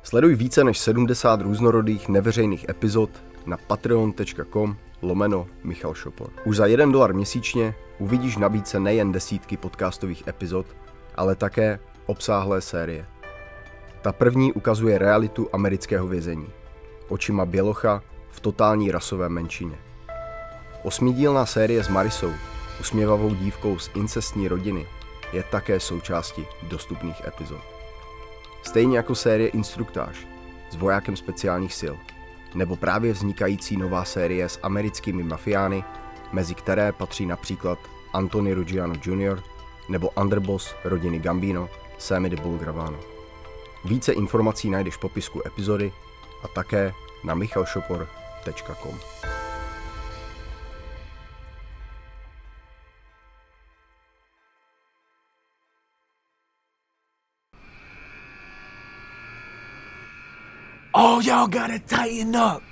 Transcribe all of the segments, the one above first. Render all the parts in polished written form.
Sleduj více než 70 různorodých neveřejných epizod na patreon.com/Michal Šopor. Už za $1 měsíčně uvidíš v nabídce nejen desítky podcastových epizod, ale také obsáhlé série. Ta první ukazuje realitu amerického vězení. Očima bělocha v totální rasové menšině. 8dílná série s Marisou, usměvavou dívkou z incestní rodiny, je také součástí dostupných epizod. Stejně jako série Instruktáž s vojákem speciálních sil, nebo právě vznikající nová série s americkými mafiány, mezi které patří například Anthony Ruggiano Jr. nebo underboss rodiny Gambino, Sammy the Bull Gravano. Více informací najdeš v popisku epizody a také na michalšopor.com. All y'all gotta tighten up.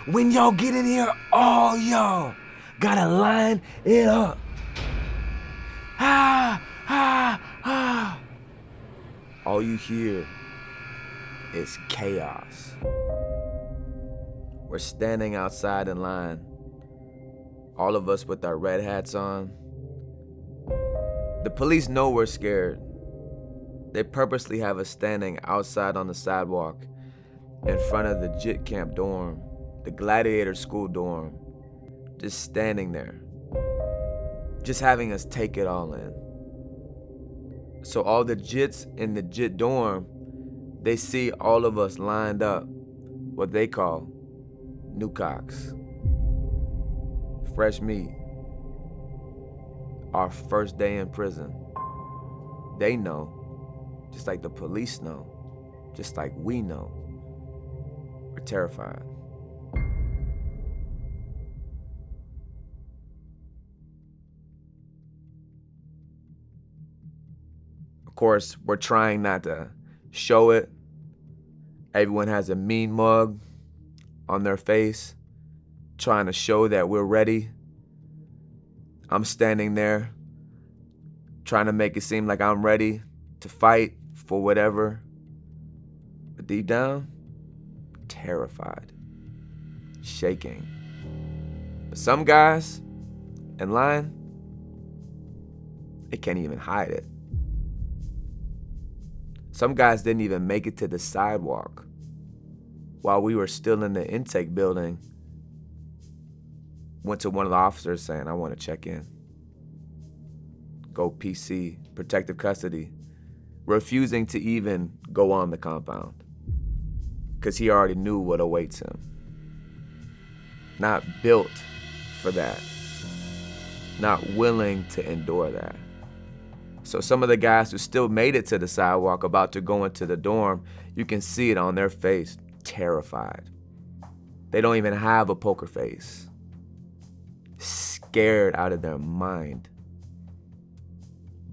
When y'all get in here, all y'all gotta line it up. Ha, ha, ha. All you hear is chaos. We're standing outside in line, all of us with our red hats on. The police know we're scared. They purposely have us standing outside on the sidewalk in front of the JIT camp dorm, the gladiator school dorm, just standing there, just having us take it all in. So all the JITs in the JIT dorm, they see all of us lined up, what they call new cocks, fresh meat, our first day in prison. They know, just like the police know, just like we know. We're terrified. Of course, we're trying not to show it. Everyone has a mean mug on their face, trying to show that we're ready. I'm standing there, trying to make it seem like I'm ready to fight for whatever. But deep down, terrified, shaking. But some guys in line, they can't even hide it. Some guys didn't even make it to the sidewalk while we were still in the intake building. Went to one of the officers saying, I want to check in. Go PC, protective custody, refusing to even go on the compound, because he already knew what awaits him. Not built for that. Not willing to endure that. So some of the guys who still made it to the sidewalk about to go into the dorm, you can see it on their face, terrified. They don't even have a poker face. Scared out of their mind.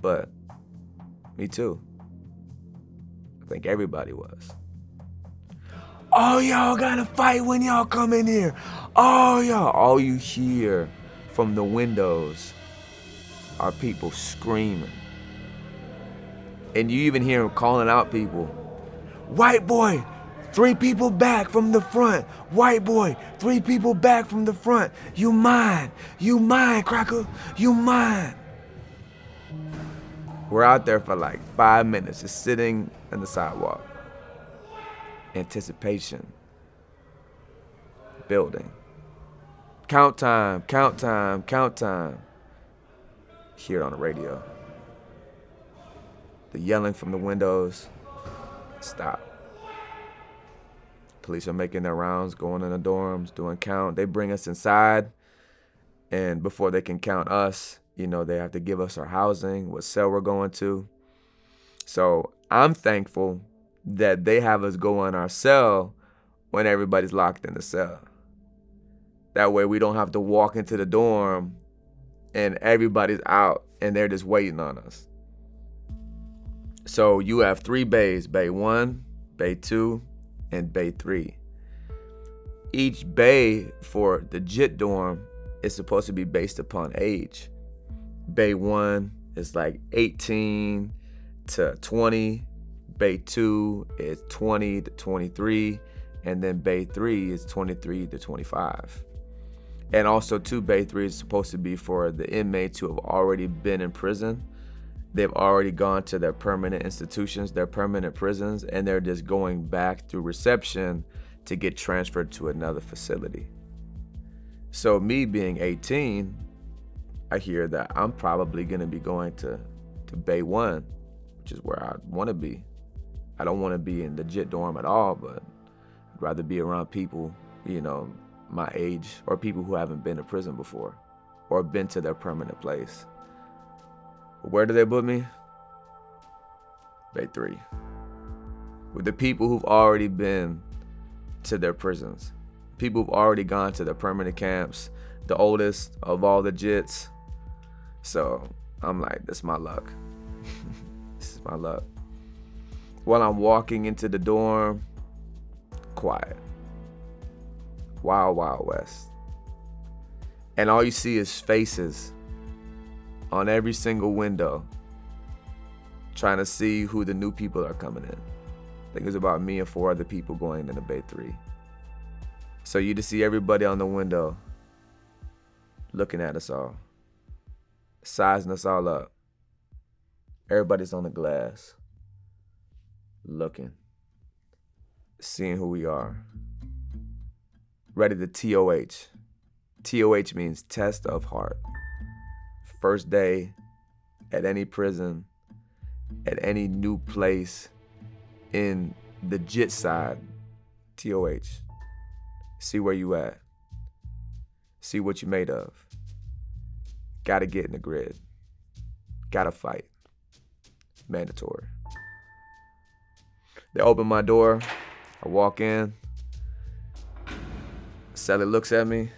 But me too. I think everybody was. All y'all gotta fight when y'all come in here. All y'all. All you hear from the windows are people screaming. And you even hear them calling out people. White boy, 3 people back from the front. White boy, 3 people back from the front. You mine, cracker, you mine. We're out there for like 5 minutes, just sitting on the sidewalk. Anticipation. Building. Count time, count time, count time. Hear it on the radio. The yelling from the windows. Stop. Police are making their rounds, going in the dorms, doing count. They bring us inside, and before they can count us, you know, they have to give us our housing, what cell we're going to. So I'm thankful that they have us go in our cell when everybody's locked in the cell. That way we don't have to walk into the dorm and everybody's out and they're just waiting on us. So you have 3 bays, bay 1, bay 2, and bay 3. Each bay for the JIT dorm is supposed to be based upon age. Bay 1 is like 18 to 20. Bay 2 is 20 to 23, and then Bay 3 is 23 to 25. And also too, Bay 3 is supposed to be for the inmates who have already been in prison. They've already gone to their permanent institutions, their permanent prisons, and they're just going back through reception to get transferred to another facility. So me being 18, I hear that I'm probably gonna be going to Bay 1, which is where I wanna be. I don't wanna be in the JIT dorm at all, but I'd rather be around people, you know, my age, or people who haven't been to prison before or been to their permanent place. Where do they put me? Bay 3. With the people who've already been to their prisons. People who've already gone to their permanent camps, the oldest of all the JITs. So I'm like, this is my luck. This is my luck. While I'm walking into the dorm, quiet. Wild, Wild West. And all you see is faces on every single window, trying to see who the new people are coming in. I think it was about me and 4 other people going into Bay 3. So you just see everybody on the window looking at us all, sizing us all up. Everybody's on the glass, looking, seeing who we are. Ready to TOH. TOH means test of heart. First day at any prison, at any new place in the JIT side, TOH. See where you at. See what you made of. Gotta get in the grid. Gotta fight. Mandatory. They open my door. I walk in. Sally looks at me.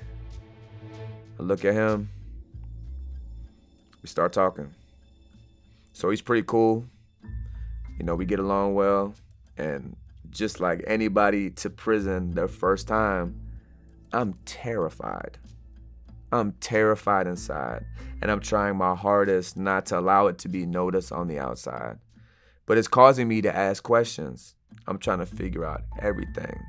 I look at him. We start talking. So he's pretty cool. You know, we get along well. And just like anybody to prison their first time, I'm terrified. I'm terrified inside. And I'm trying my hardest not to allow it to be noticed on the outside. But it's causing me to ask questions. I'm trying to figure out everything.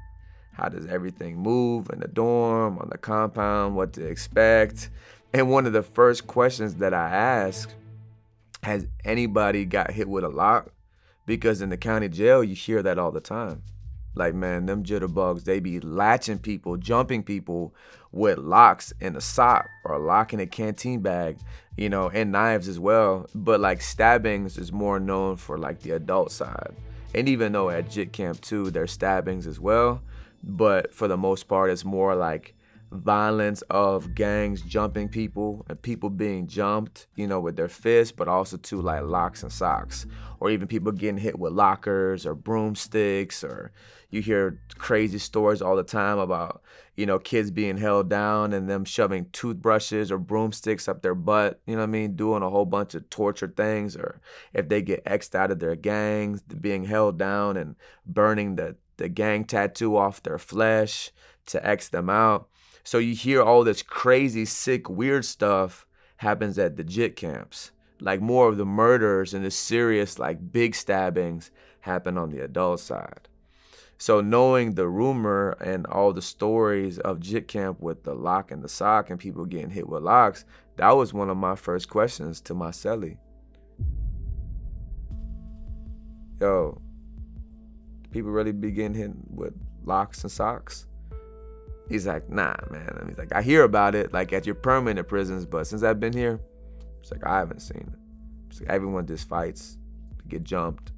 How does everything move in the dorm, on the compound, what to expect? And one of the first questions that I ask, has anybody got hit with a lock? Because in the county jail, you hear that all the time. Like, man, them jitterbugs, they be latching people, jumping people with locks in a sock or a lock in a canteen bag, you know, and knives as well. But like stabbings is more known for like the adult side. And even though at JIT camp too, there's stabbings as well. But for the most part, it's more like violence of gangs jumping people and people being jumped, you know, with their fists, but also too like locks and socks, or even people getting hit with lockers or broomsticks, or you hear crazy stories all the time about, you know, kids being held down and them shoving toothbrushes or broomsticks up their butt, you know what I mean, doing a whole bunch of torture things, or if they get X'd out of their gangs, being held down and burning the gang tattoo off their flesh to X them out. So you hear all this crazy, sick, weird stuff happens at the JIT camps. Like more of the murders and the serious, like big stabbings happen on the adult side. So knowing the rumor and all the stories of JIT camp with the lock and the sock and people getting hit with locks, that was one of my first questions to my cellie. Yo, people really be getting hit with locks and socks? He's like, nah, man. And he's like, I hear about it, like at your permanent prisons, but since I've been here, it's like, I haven't seen it. It's like everyone just fights, get jumped.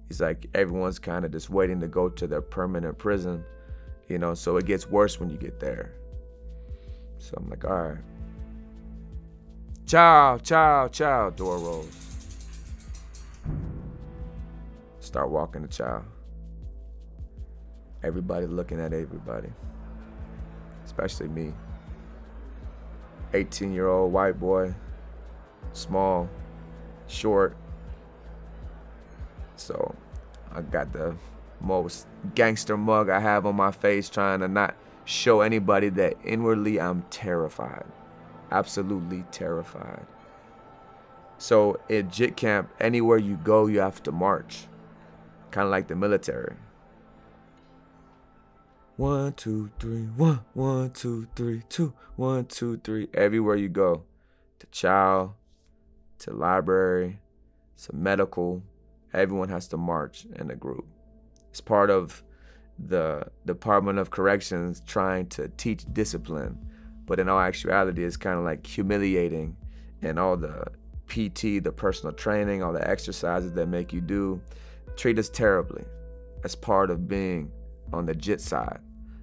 He's like, everyone's kind of just waiting to go to their permanent prison, you know, so it gets worse when you get there. So I'm like, all right. Chow, chow, chow, door rolls. Start walking to chow. Everybody looking at everybody. Especially me. 18-year-old white boy, small, short. So I got the most gangster mug I have on my face, trying to not show anybody that inwardly I'm terrified. Absolutely terrified. So at JIT camp, anywhere you go, you have to march. kind of like the military. 1, 2, 3, 1, 1, 2, 3, 2, 1, 2, 3. Everywhere you go, to chow, to library, to medical, everyone has to march in a group. It's part of the Department of Corrections trying to teach discipline, but in all actuality, it's kind of like humiliating, and all the PT, the personal training, all the exercises that make you do, treat us terribly as part of being on the JIT side.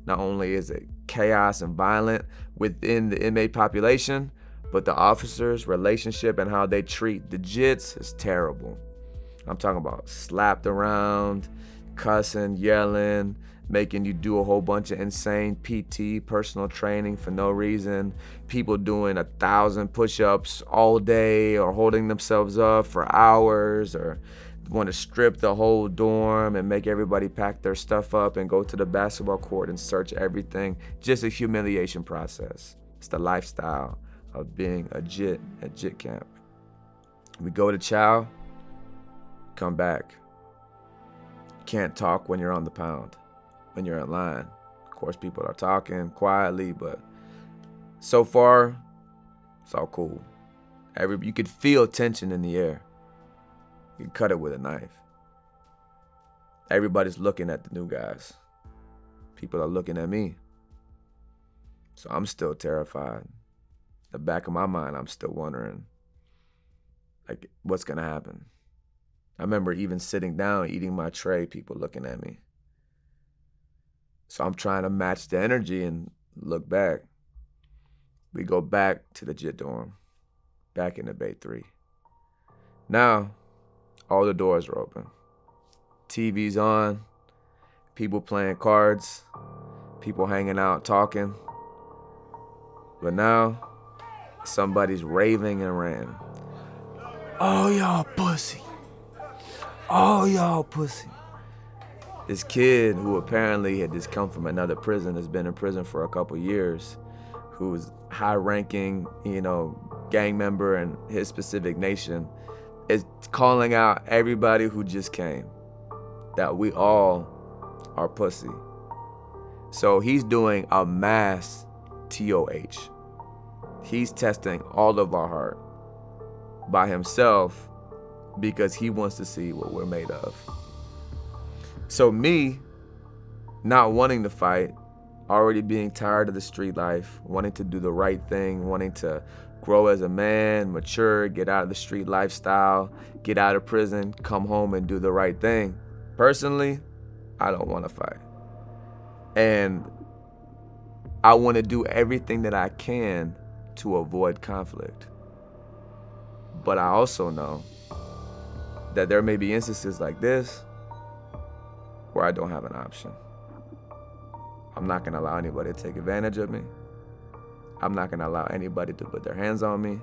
Not only is it chaos and violent within the inmate population, but the officers' relationship and how they treat the JITs is terrible. I'm talking about slapped around, cussing, yelling, making you do a whole bunch of insane PT, personal training for no reason, people doing 1,000 push-ups all day or holding themselves up for hours, or want to strip the whole dorm and make everybody pack their stuff up and go to the basketball court and search everything. Just a humiliation process. It's the lifestyle of being a JIT at JIT camp. We go to chow, come back. Can't talk when you're on the pound, when you're in line. Of course, people are talking quietly, but so far, it's all cool. You could feel tension in the air. You can cut it with a knife. Everybody's looking at the new guys. People are looking at me. So I'm still terrified. The back of my mind, I'm still wondering, like, what's gonna happen? I remember even sitting down, eating my tray, people looking at me. So I'm trying to match the energy and look back. We go back to the JIT dorm, back in the Bay 3. Now, all the doors are open. TV's on, people playing cards, people hanging out, talking. But now, somebody's raving and ranting. Oh, y'all pussy. Oh, y'all pussy. This kid who apparently had just come from another prison, has been in prison for a couple years, who's high-ranking, gang member in his specific nation, is calling out everybody who just came that we all are pussy. So he's doing a mass TOH. He's testing all of our heart by himself because he wants to see what we're made of. So me, not wanting to fight, already being tired of the street life, wanting to do the right thing, wanting to grow as a man, mature, get out of the street lifestyle, get out of prison, come home and do the right thing. Personally, I don't want to fight. And I want to do everything that I can to avoid conflict. But I also know that there may be instances like this where I don't have an option. I'm not going to allow anybody to take advantage of me. I'm not going to allow anybody to put their hands on me.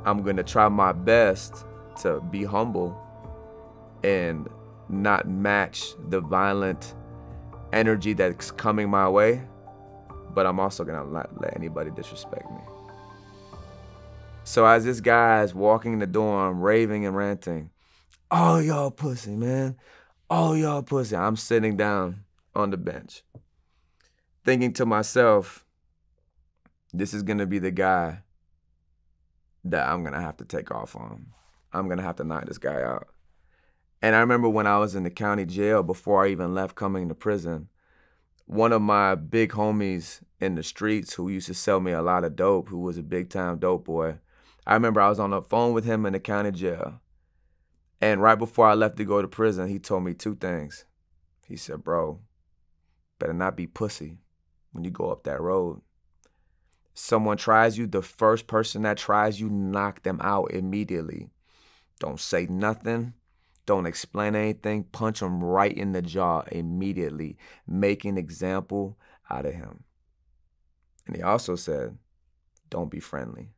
I'm going to try my best to be humble and not match the violent energy that's coming my way, but I'm also going to not let anybody disrespect me. So as this guy is walking in the dorm, raving and ranting, oh, y'all pussy, man. Oh, y'all pussy. I'm sitting down on the bench, thinking to myself, this is going to be the guy that I'm going to have to take off on. I'm going to have to knock this guy out. And I remember when I was in the county jail, before I even left coming to prison, one of my big homies in the streets who used to sell me a lot of dope, who was a big-time dope boy, I remember I was on the phone with him in the county jail. And right before I left to go to prison, he told me two things. He said, bro, better not be pussy when you go up that road. Someone tries you, the first person that tries you, knock them out immediately. Don't say nothing. Don't explain anything. Punch him right in the jaw immediately. Make an example out of him. And he also said, don't be friendly.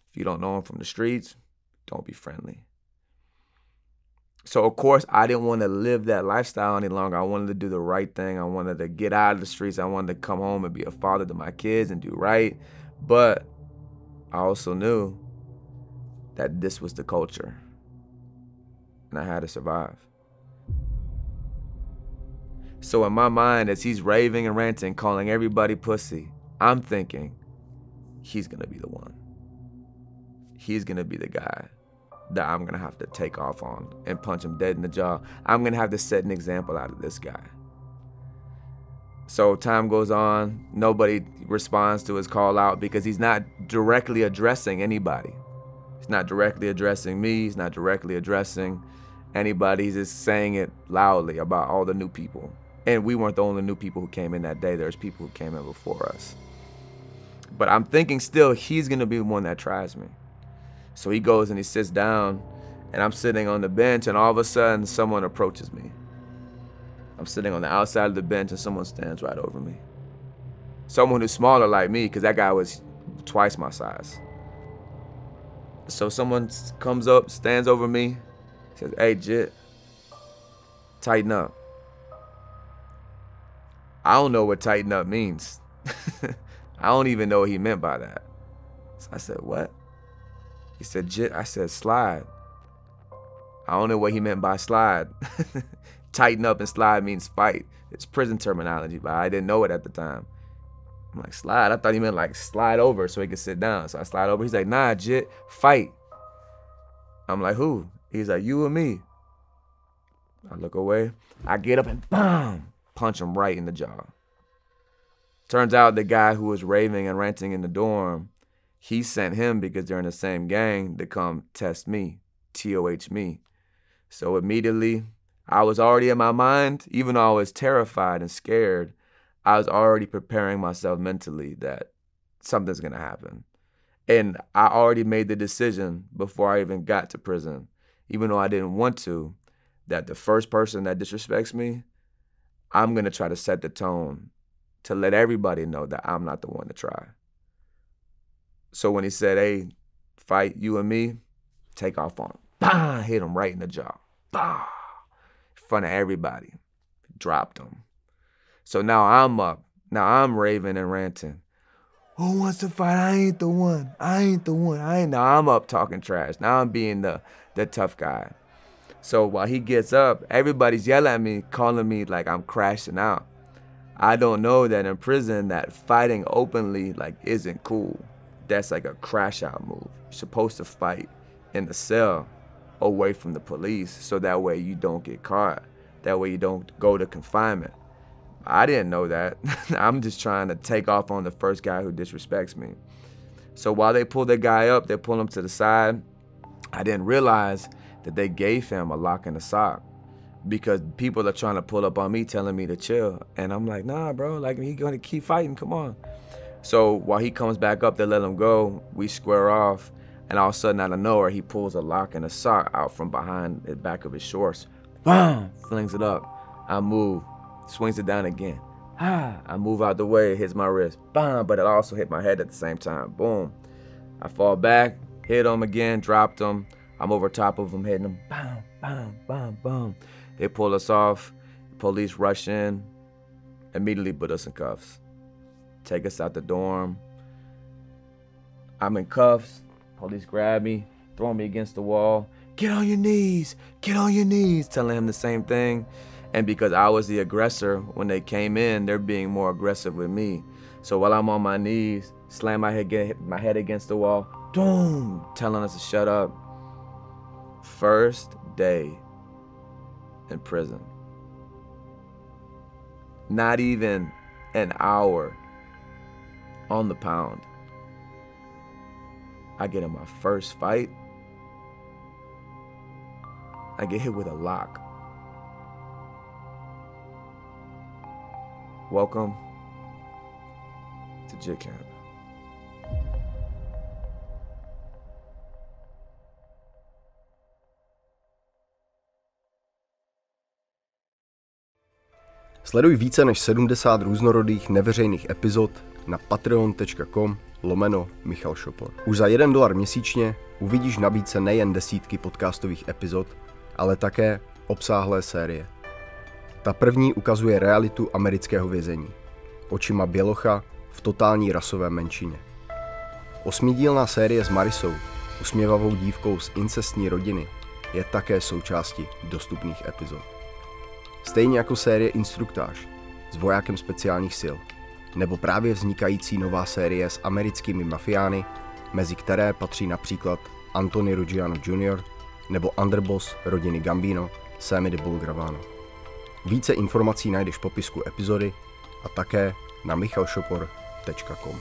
If you don't know him from the streets, don't be friendly. So, of course, I didn't want to live that lifestyle any longer. I wanted to do the right thing. I wanted to get out of the streets. I wanted to come home and be a father to my kids and do right. But I also knew that this was the culture. And I had to survive. So in my mind, as he's raving and ranting, calling everybody pussy, I'm thinking, he's gonna be the one. He's gonna be the guy that I'm gonna have to take off on and punch him dead in the jaw. I'm gonna have to set an example out of this guy. So time goes on, nobody responds to his call out because he's not directly addressing anybody. He's not directly addressing me, he's not directly addressing anybody, he's just saying it loudly about all the new people. And we weren't the only new people who came in that day, there's people who came in before us. But I'm thinking still, he's gonna be the one that tries me. So he goes and he sits down, and I'm sitting on the bench, and all of a sudden someone approaches me. I'm sitting on the outside of the bench and someone stands right over me. Someone who's smaller like me, because that guy was twice my size. So someone comes up, stands over me, says, "Hey, Jit, tighten up." I don't know what tighten up means. I don't even know what he meant by that. So I said, "What?" He said, "Jit." I said, "Slide." I don't know what he meant by slide. Tighten up and slide means fight. It's prison terminology, but I didn't know it at the time. I'm like, slide? I thought he meant like slide over so he could sit down. So I slide over. He's like, "Nah, Jit, fight." I'm like, "Who?" He's like, "You and me." I look away. I get up and bam, punch him right in the jaw. Turns out the guy who was raving and ranting in the dorm, he sent him, because they're in the same gang, to come test me, TOH me. So immediately, I was already in my mind, even though I was terrified and scared, I was already preparing myself mentally that something's gonna happen. And I already made the decision before I even got to prison, even though I didn't want to, that the first person that disrespects me, I'm gonna try to set the tone to let everybody know that I'm not the one to try. So when he said, "Hey, fight, you and me," take off on him. Bah! Hit him right in the jaw. Bah! In front of everybody. Dropped him. So now I'm up. Now I'm raving and ranting. "Who wants to fight? I ain't the one. I ain't the one. Now I'm up talking trash. Now I'm being the tough guy. So while he gets up, everybody's yelling at me, calling me like I'm crashing out. I don't know that in prison that fighting openly like isn't cool. That's like a crash out move. You're supposed to fight in the cell away from the police so that way you don't get caught. That way you don't go to confinement. I didn't know that. I'm just trying to take off on the first guy who disrespects me. So while they pull the guy up, they pull him to the side. I didn't realize that they gave him a lock and a sock because people are trying to pull up on me telling me to chill. And I'm like, "Nah, bro, like he's gonna keep fighting, come on." So while he comes back up, they let him go. We square off, and all of a sudden, out of nowhere, he pulls a lock and a sock out from behind the back of his shorts. Bam! Flings it up. I move, swings it down again. I move out the way, it hits my wrist. Bam! But it also hit my head at the same time. Boom. I fall back, hit him again, dropped him. I'm over top of him, hitting him. Bam, bam, bam, bam. They pull us off. Police rush in, immediately put us in cuffs. Take us out the dorm. I'm in cuffs. Police grab me, throw me against the wall. "Get on your knees, get on your knees," telling him the same thing. And because I was the aggressor, when they came in, they're being more aggressive with me. So while I'm on my knees, slam my head against the wall, boom, telling us to shut up. First day in prison. Not even an hour on the pound. I get in my first fight. I get hit with a lock. Welcome to Jit Camp. Sleduj více než 70 různorodých neveřejných epizod na patreon.com/Michal Šopor. Už za $1 měsíčně uvidíš v nabídce nejen desítky podcastových epizod, ale také obsáhlé série. Ta první ukazuje realitu amerického vězení. Očima bělocha v totální rasové menšině. 8dílná série s Marisou, usměvavou dívkou z incestní rodiny, je také součástí dostupných epizod. Stejně jako série Instruktáž s vojákem speciálních sil, nebo právě vznikající nová série s americkými mafiány, mezi které patří například Anthony Ruggiano Jr. nebo underboss rodiny Gambino, Sammy de Bulgravano. Více informací najdeš v popisku epizody a také na michalshopor.com.